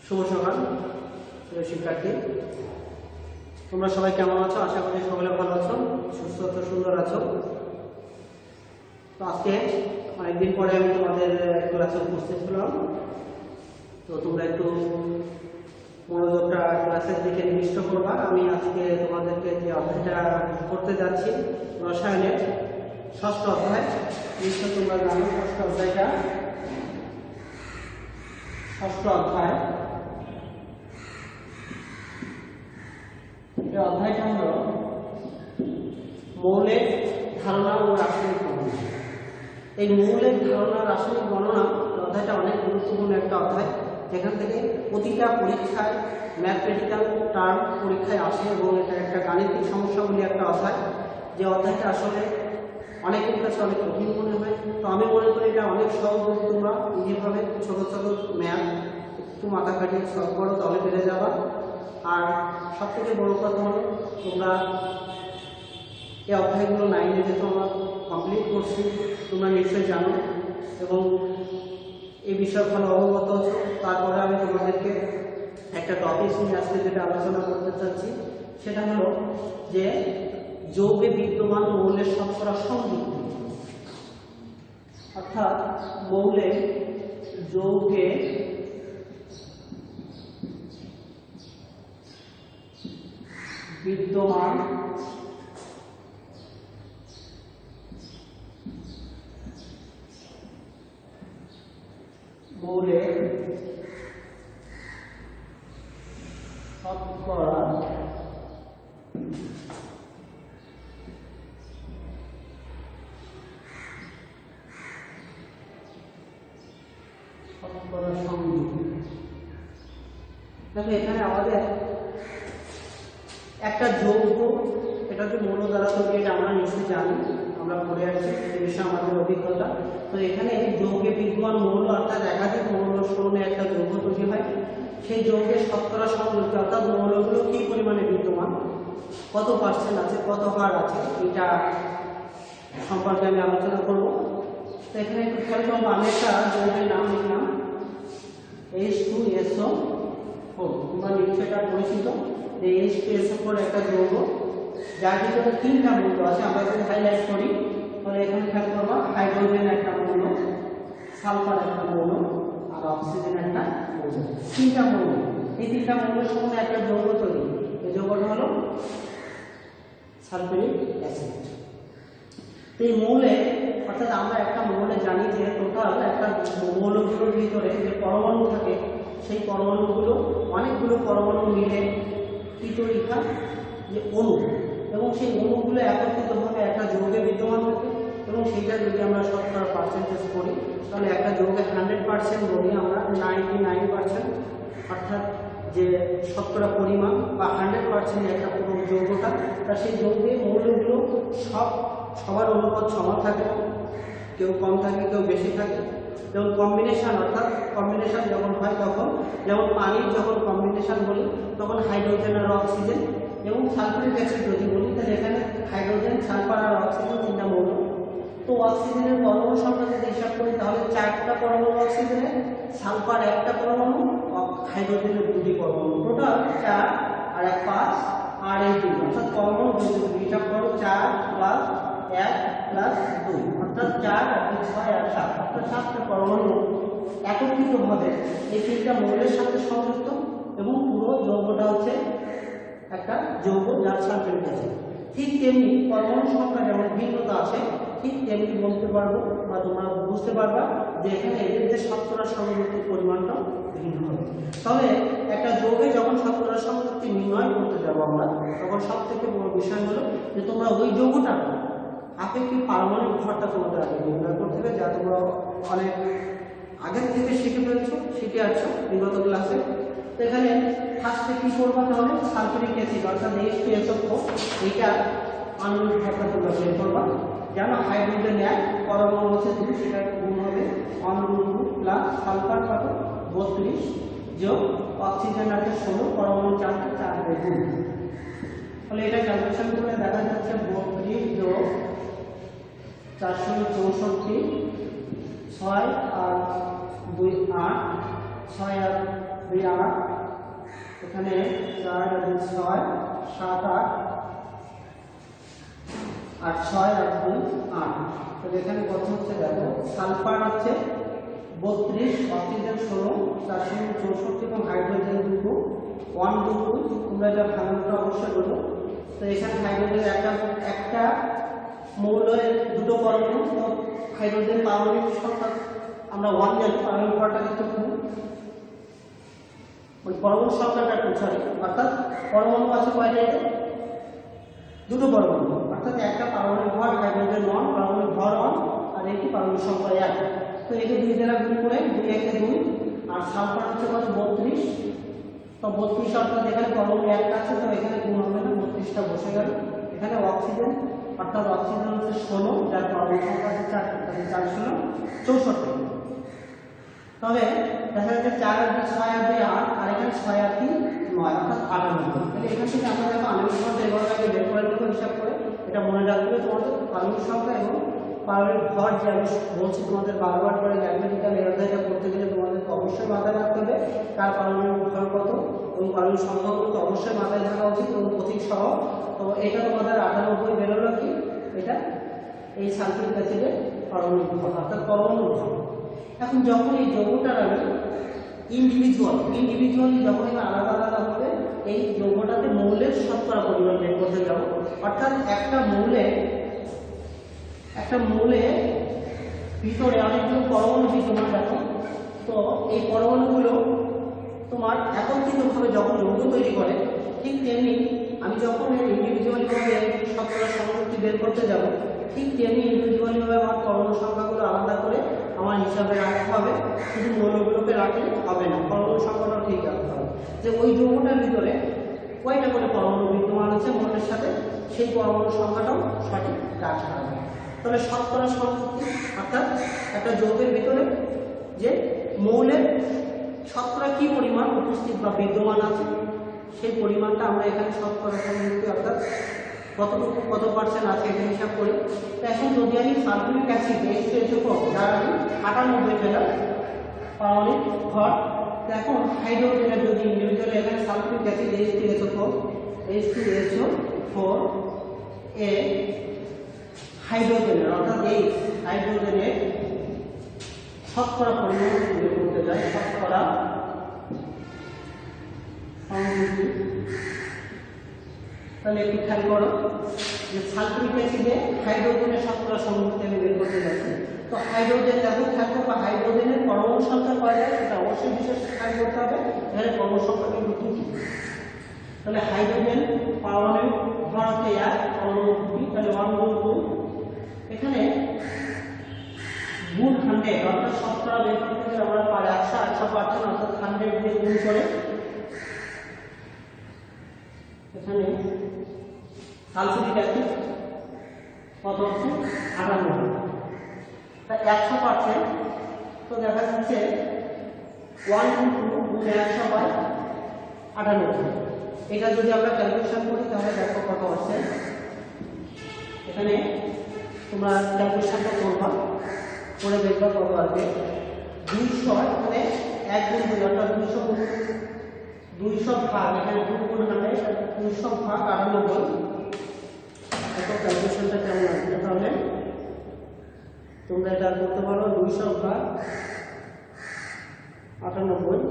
শুভ সকাল প্রিয় শিক্ষার্থী, তোমরা সবাই কেমন আছো? আশা করি সকলে ভালো আছো, সুস্থ আছো, সুন্দর আছো। তো আজকে অনেকদিন পরে আমি তোমাদের ক্লাসে উপস্থিত হলাম। তো তোমরা একটু মনোযোগটা ক্লাসের দিকে নিবিষ্ট করবা। আমি আজকে তোমাদেরকে যে অধ্যায়টা করতে যাচ্ছি, রসায়নের ষষ্ঠ অধ্যায়। নিশ্চয় তোমরা জানো ষষ্ঠ অধ্যায়টা, ষষ্ঠ অধ্যায়। এই অধ্যায়টা হলো মৌলের ধারণা ও রাসায়নিক গণনা। এই মৌলের ধারণা রাসায়নিক গণনা অধ্যায়টা অনেক গুরুত্বপূর্ণ একটা অধ্যায়, যেখান থেকে প্রতিটা পরীক্ষায় ম্যাথমেটিক্যাল টার্ম পরীক্ষায় আসে এবং এটা একটা গাণিতিক সমস্যাগুলি একটা অধ্যায়, যে অধ্যায়টা আসলে অনেকের কাছে অনেক কঠিন মনে হয়। তো আমি মনে করি এটা অনেক সহজ, তোমরা ইজিভাবে ছোট ছোট ম্যাথ একটু মাথা কাটিয়ে সলভ করো, তাহলে পেরে যাবা। আর সব থেকে বড় কথা হলো তোমরা এই অধ্যায়গুলো 9 যেহেতু আমরা কমপ্লিট করছি, তোমরা নিশ্চয়ই জানো এবং এই বিষয়ে ভালো অবগত আছো। তারপরে আমি তোমাদেরকে একটা টপিক নিয়ে আজকে যেটা আলোচনা করতে চাচ্ছি, সেটা হলো যে যৌগে বিদ্যমান মৌলের শতকরা সংযুক্তি, অর্থাৎ মৌলের যৌগে বিদ্যমান মৌলের শতকরা সংযুক্তি। দেখো এখানে আমাদের একটা যৌগ, এটা হচ্ছে মৌল দ্বারা তৈরি, এটা আমরা নিশ্চয়ই জানি, আমরা পড়ে আসছি, এই বিষয়ে আমাদের অভিজ্ঞতা। তো এখানে যৌগে বিদ্যমান মৌল অর্থাৎ একাধিক মৌল সমন্বয়ে একটা যৌগ তৈরি হয়। সেই যৌগের শতকরা সংযুক্তি অর্থাৎ মৌলগুলো কি পরিমাণে বিদ্যমান, কত পার্সেন্ট আছে, কত হার আছে, এটা সম্পর্কে আমি আলোচনা করব। তো এখানে একটু খেয়াল করবো, আমি একটা যৌগের নাম লিখলাম H2SO4। তোমরা নিশ্চয়ই এটা পরিচিত যে H2SO4 একটা যৌগ, যার ভিতরে 3টা মৌল আছে। আমরা যদি হাইলাইট করি তাহলে এখানে খেয়াল করবা, হাইড্রোজেন একটা মৌল, সালফার একটা মৌল, আর অক্সিজেন একটা মৌল। 3টা মৌল, এই 3টা মৌলের সমন্বয়ে একটা যৌগ তৈরি। এই যৌগটা হলো সালফিউরিক অ্যাসিড। এই মৌলে অর্থাৎ আমরা একটা মৌলে জানি যে টোটাল একটা মৌলগুলোর ভিতরে যে পরমাণু থাকে, সেই পরমাণুগুলো অনেকগুলো পরমাণু মিলে কি তৈরি হয়, যে অণু, এবং সেই অণুগুলো একত্রিতভাবে একটা যৌগে বিদ্যমান থাকে। এবং সেইটা যদি আমরা শতকরা পার্সেন্টেজ করি, তাহলে একটা যৌগে 100% বলি আমরা 99%, অর্থাৎ যে শতকরা পরিমাণ বা 100% একটা পুরো যৌগটা, তা সেই যৌগে মৌলগুলো সবার অনুপাত সমান থাকে, কেউ কম থাকে, কেউ বেশি থাকে। যেমন কম্বিনেশন, অর্থাৎ কম্বিনেশন যখন হয় তখন, যেমন পানির যখন কম্বিনেশন বলি তখন হাইড্রোজেন আর অক্সিজেন এবং সালফারিক অ্যাসিড যদি বলি, তাহলে এখানে হাইড্রোজেন, সালফার আর অক্সিজেন 3টা মৌল। তো অক্সিজেনের পরমাণু সংখ্যা যদি হিসাব করি তাহলে 4টা পরমাণু অক্সিজেনের, সালফার 1টা পরমাণু, হাইড্রোজেনের 2টি পরমাণু, টোটাল 4 আর 1 5 আর এই 2, অর্থাৎ পরমাণু যদি হিসাব করো 4 প্লাস 1 প্লাস 2, অর্থাৎ 4 আর 2 6 আর 7, অর্থাৎ 7টা পরমাণু একত্রিতভাবে এই 3টা মৌলের সাথে সংযুক্ত এবং পুরো যৌগটা হচ্ছে একটা যৌগ, যার সালফিউরিক অ্যাসিড। ঠিক তেমনি পরমাণু সংখ্যা যেমন ভিন্নতা আছে, ঠিক তেমনি বলতে পারবো বা তোমরা বুঝতে পারবা যে এখানে এদের যে শতকরা সংযুক্তির পরিমাণটা ভিন্ন হবে। তাহলে একটা যৌগে যখন শতকরা সংযুক্তি নির্ণয় করতে যাবো আমরা, তখন সব থেকে বড় বিষয় হলো যে তোমরা ওই যৌগটা আপেক্ষিক পারমাণবিক ভরটা তোমাদের আগে নির্ণয় করতে হবে, যা তোমরা অনেক আগের থেকে শিখে ফেলছো, শিখে আসছো বিগত ক্লাসে। তো এখানে ফার্স্টে কি করবা, তাহলে সালফিউরিক অ্যাসিড অর্থাৎ H2SO4, এইটা আণবিক ভরটা তোমরা বের করবা। যেন হাইড্রোজেন 1 পরমাণু আছে 2, সেটা গুণ হবে 1√2 প্লাস সালফার কত 32 যোগ অক্সিজেন আছে 16, পরমাণু 4টা, 4 গুণ। তাহলে এটা ক্যালকুলেশন করলে দেখা যাচ্ছে 32 যোগ 464, 6 আর 2 8 6 আর 2 8, এখানে 4 আর 2 6, 7 8, আর 6 আর 2 8। তো এখানে কত হচ্ছে দেখো, সালফার হচ্ছে 32, অক্সিজেন 16, তার সঙ্গে 64 এবং হাইড্রোজেন 2, 1 2 2। তোমরা এটা ভাঙানোটা অবশ্যই করো। তো এখানে হাইড্রোজেনের একটা মৌলের দুটো পরমাণু, তো হাইড্রোজেন পারমাণবিক সংখ্যা আমরা 1 জানি, পারমাণবিক ভরটা কিন্তু 2, ওই পরমাণু সংখ্যাটা 2, সরি, অর্থাৎ পরমাণু আছে কয়টা? এটা দুটো পরমাণু, অর্থাৎ একটা পারমাণবিক ভর হাইড্রোজেন 1, পারমাণবিক ভর 1, আর একটি পারমাণবিক সংখ্যা 1। তো একে 2 দ্বারা গুণ করে 2 একে 2, আর সালফার হচ্ছে কত 32। তো 32 অর্থাৎ এখানে পরমাণু একটা আছে, তো এখানে গুণ হবে না, 32টা বসে গেল। এখানে অক্সিজেন, অর্থাৎ অক্সিজেন হচ্ছে 16, যার পরমাণু সংখ্যা আছে 4, তাহলে 4 × 64। তবে দেখা যাচ্ছে 4 আর 2 6 আর 2 8, আর এখানে 6 আর 3 9, অর্থাৎ 98। তাহলে এখান থেকে আমরা দেখো আণবিক সংখ্যা এভাবে আগে বের করে নেব হিসাব করে। এটা মনে রাখবে তোমাদের পারমাণবিক সংখ্যা এবং পারমাণবিক ভর, যে আমি বলছি তোমাদের বারবার করে ম্যাথমেটিক্যাল অধ্যায়টা করতে গেলে তোমাদেরকে অবশ্যই মাথায় রাখতে হবে কার পারমাণবিক ভর কত এবং পারমাণবিক সংখ্যাগুলো তো অবশ্যই মাথায় থাকা উচিত এবং প্রতীক সহ। তো এটা তোমাদের 98 বেরোলো কি, এটা এই সালফিউরিক অ্যাসিডের পারমাণবিক ভর, অর্থাৎ পরমাণু ভর। এখন যখন এই যৌগটার আমি ইন্ডিভিজুয়ালি যখন আমি আলাদা আলাদা হবে এই যৌগটাতে মৌলের শতকরা পরিমাণ বের করতে যাব, অর্থাৎ একটা মৌলে ভিতরে অনেকগুলো পরমাণু বিদ্যমান দেখো। তো এই পরমাণুগুলো তোমার একত্রিতভাবে যখন যৌগ তৈরি করে, ঠিক তেমনি আমি যখন ইন্ডিভিজুয়ালিভাবে শতকরা সংযুক্তি বের করতে যাব, ঠিক তেমনি ইন্ডিভিজুয়ালিভাবে আমার পরমাণু সংখ্যাগুলো আলাদা করে আমার হিসাবে রাখতে হবে। শুধু মৌলগুলোকে রাখলে হবে না, পরমাণু সংখ্যাটাও ঠিক রাখতে হবে, যে ওই যৌগটার ভিতরে কয়টা করে পরমাণু বিদ্যমান আছে মৌলের সাথে, সেই পরমাণু সংখ্যাটাও সঠিক রাখতে হবে। তাহলে শতকরা সংযুক্তি অর্থাৎ একটা যৌগের ভিতরে যে মৌলের শতকরা কি পরিমাণ উপস্থিত বা বিদ্যমান আছে, সেই পরিমাণটা আমরা এখানে শতকরা সংযুক্তি অর্থাৎ কতটুকু কত পার্সেন্ট আছে এটা হিসাব করি। তো এখন যদি আমি সালফিউরিক অ্যাসিড H2SO4, যার আমি 98 পেলাম পারমাণবিক ভর, তো এখন হাইড্রোজেনের যদি ইন্ডিভিজুয়ালি এখানে সালফিউরিক অ্যাসিড H2SO4 এ হাইড্রোজেনের, অর্থাৎ এই হাইড্রোজেনের শতকরা পরিমাণ বের করতে যায়, শতকরা সংযুক্তি। তাহলে একটু খেয়াল করো যে সালফিউরিক অ্যাসিডে হাইড্রোজেনের শতকরা সংযুক্তি আমি বের করতে যাচ্ছি। তো হাইড্রোজেন দেখো খেয়াল করবো, হাইড্রোজেনের পরমাণু সংখ্যা কয়টা সেটা অবশ্যই বিশেষ খেয়াল করতে হবে। এখানে পরমাণু সংখ্যা কিন্তু 2টি, তাহলে হাইড্রোজেন পারমাণবিক ভর হচ্ছে 1, পরমাণু 2টি, তাহলে 1 × 2। এখানে গুণ 100, অর্থাৎ শতকরা বের করতে গেলে আমরা 100% অর্থাৎ 100 দিয়ে গুণ করে এখানে সালফিউরিক অ্যাসিড কত হচ্ছে 98, তাই 100%। তো দেখা যাচ্ছে 1 × 2 × 100/98। এটা যদি আমরা ক্যালকুলেশন করি তাহলে দেখো কত আসছে। এখানে তোমরা ক্যালকুলেশনটা করবা, করে দেখবা কত আসবে। 200, এখানে 1 × 2 অর্থাৎ 200 ভাগ, এখানে 2 × 100, 200 ভাগ 98। দেখো ক্যালকুলেশনটা কেমন আসবে। তাহলে তোমরা এটা করতে পারো, 200 ভাগ 98,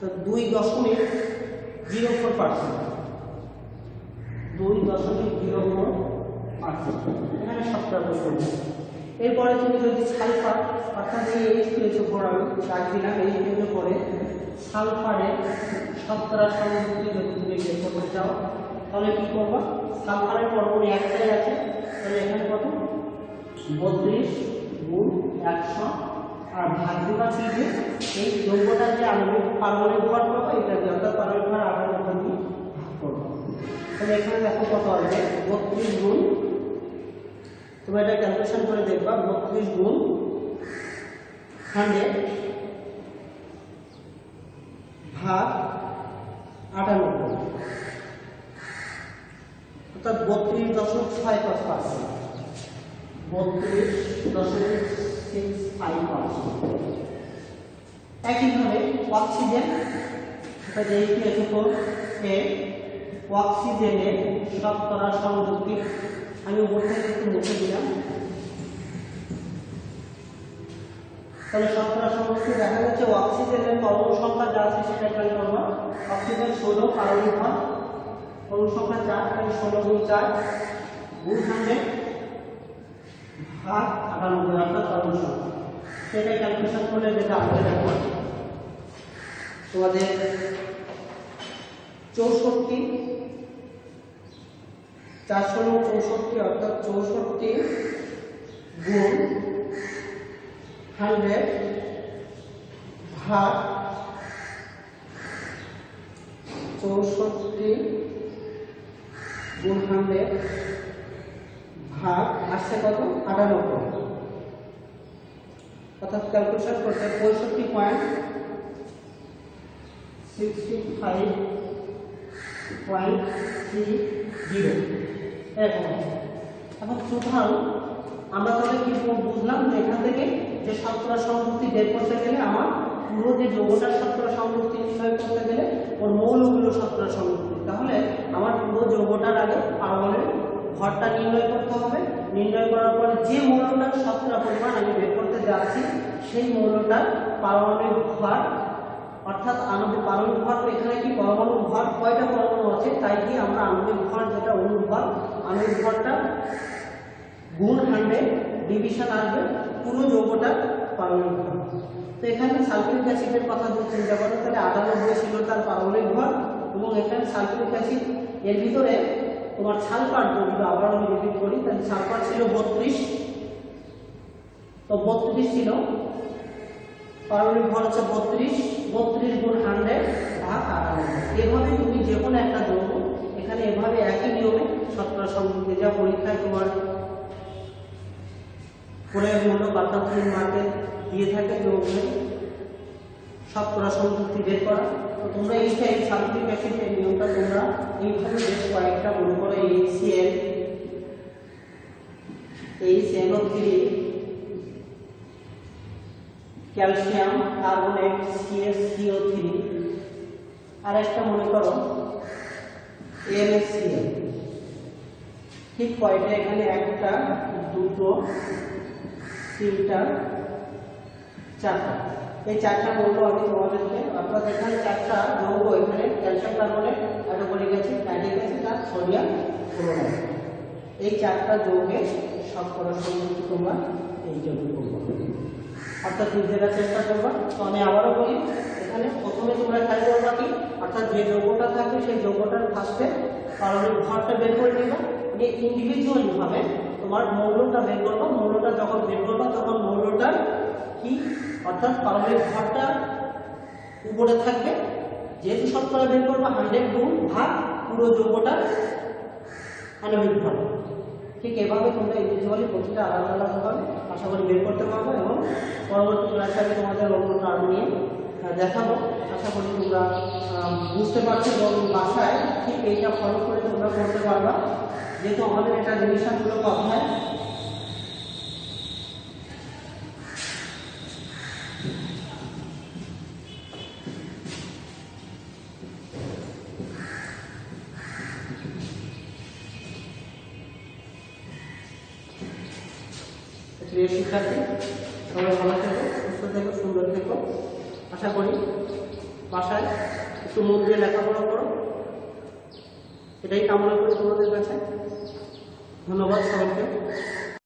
তো 2.04%, 2.04%, এখানে শতকরা করতে। এরপরে তুমি যদি সালফার অর্থাৎ এই H2SO4 আমি দাগ দিলাম, H2SO করে সালফারের শতকরা সংযুক্তি যদি তুমি বের করতে চাও তাহলে কি করবা, সালফারের পরমাণু একটাই আছে, তাহলে এখানে কত 32 × 100, আর ভাগ দিবা কি যে এই যৌগটা যে আণবিক পারমাণবিক ভর পাবো এটা দিয়ে, অর্থাৎ পারমাণবিক ভর 98 দিয়ে ভাগ করবো। তাহলে এখানে দেখো কত আসবে, 32 গুণ, তুমি এটা ক্যালকুলেশন করে দেখবা, 32 গুণ 100 ভাগ 98, অর্থাৎ 32.65%, 32.65%। একইভাবে অক্সিজেন, এটা H2O এর অক্সিজেনের শতকরা সংযুক্তি, আমি উপর থেকে একটু মুছে দিলাম। তাহলে শতকরা সংযুক্তি দেখা যাচ্ছে অক্সিজেনের পরমাণু সংখ্যা যা আছে সেটা খেয়াল করবা। অক্সিজেন 16 পারমাণবিক ভর, পরমাণু সংখ্যা 4, তাহলে 16 গুণ 4 গুণ 100 ভাগ 98 অর্থাৎ পরমাণু সংখ্যা। সেটা ক্যালকুলেশন করলে যেটা আসবে দেখো তোমাদের 64 464 অর্থাৎ 64 গুণ 100 ভাগ 64 গুণ 100 ভাগ আসছে কত 98, অর্থাৎ ক্যালকুলেশন করতে 65.65.30 এখন সুতরাং আমরা তাহলে কি বুঝলাম যে এখান থেকে যে শতকরা সংযুক্তি বের করতে গেলে আমার পুরো যে যৌগটার শতকরা সংযুক্তি নির্ণয় করতে গেলে ওর মৌলগুলো শতকরা সংযুক্তি, তাহলে আমার পুরো যৌগটার আগে পারমাণবিক ভরটা নির্ণয় করতে হবে। নির্ণয় করার পরে যে মৌলটার শতকরা পরিমাণ আমি বের করতে যাচ্ছি সেই মৌলটার পারমাণবিক ভর, অর্থাৎ আণবিক পারমাণবিক ভর, এখানে কি পরমাণু ভর কয়টা পরমাণু আছে তাই কি আমরা আণবিক ভর যেটা অণুর ভর, আণবিক ভরটা গুণ 100 ডিভিশন আসবে পুরো যৌগটার পারমাণবিক ভর। তো এখানে সালফিউরিক অ্যাসিডের কথা যদি চিন্তা করো তাহলে 98 ছিল তার পারমাণবিক ভর, এবং এখানে সালফিউরিক অ্যাসিড এর ভিতরে তোমার সালফার যদি আবার আমি রিপিট করি তাহলে সালফার ছিল 32, তো 32 ছিল পারমাণবিক ভর হচ্ছে 32 গুণ 100 ভাগ 98। এভাবে তুমি যে কোনো একটা যৌগ এখানে এভাবে একই নিয়মে শতকরা সংযুক্তি যা পরীক্ষায় তোমার পরে মূল্য অর্থাৎ 3 মার্কের দিয়ে থাকে যৌগের শতকরা সংযুক্তি বের করা। তো তোমরা এই সালফিউরিক অ্যাসিডের নিয়মটা তোমরা এইভাবে বেশ কয়েকটা মনে করো HCl, ক্যালসিয়াম কার্বনেট CaCO3, আর একটা মনে করো NaCl। ঠিক কয়টা এখানে? একটা, দুটো, তিনটা, চারটা। এই চারটা বলবো আমি তোমাদেরকে, অর্থাৎ এখানে চারটা যৌগ, এখানে calcium carbonate, hydrochloric acid, nitric acid আর সোডিয়াম ক্লোরাইড, এই চারটা যৌগের শতকরা সংযুক্তি তোমরা এই জন্য করবো, অর্থাৎ বুঝতে চেষ্টা করবা। তো আমি আবারও বলি, এখানে প্রথমে তোমরা খেয়াল করবা কি, অর্থাৎ যে যৌগটা থাকবে সেই যৌগটার ফার্স্টে পারমাণবিক ভরটা বের করে নিবা, নিয়ে ইন্ডিভিজুয়ালি ভাবে তোমার মৌলটা বের করবা। মৌলটা যখন বের করবা তখন মৌলটার কি, অর্থাৎ পারমাণবিক ভরটা উপরে থাকবে, যেহেতু শতকরা বের করবা 100 গুণ ভাগ পুরো যৌগটার আণবিক ভর। ঠিক এভাবে তোমরা ইন্ডিভিজুয়ালি প্রতিটা আলাদা আলাদাভাবে আশা করি বের করতে পারবো, এবং পরবর্তী ক্লাসে আমি তোমাদের অন্য টার্ম নিয়ে দেখাবো। আশা করি তোমরা বুঝতে পারছো এবং বাসায় ঠিক এইটা ফলো করে তোমরা করতে পারবা, যেহেতু আমাদের এটা রিভিশনমূলক অধ্যায়। প্রিয় শিক্ষার্থী, সবাই ভালো থেকো, সুস্থ থেকো, সুন্দর থেকো। আশা করি বাসায় একটু মন দিয়ে লেখাপড়া করো, এটাই কামনা করি তোমাদের কাছে। ধন্যবাদ সবাইকে।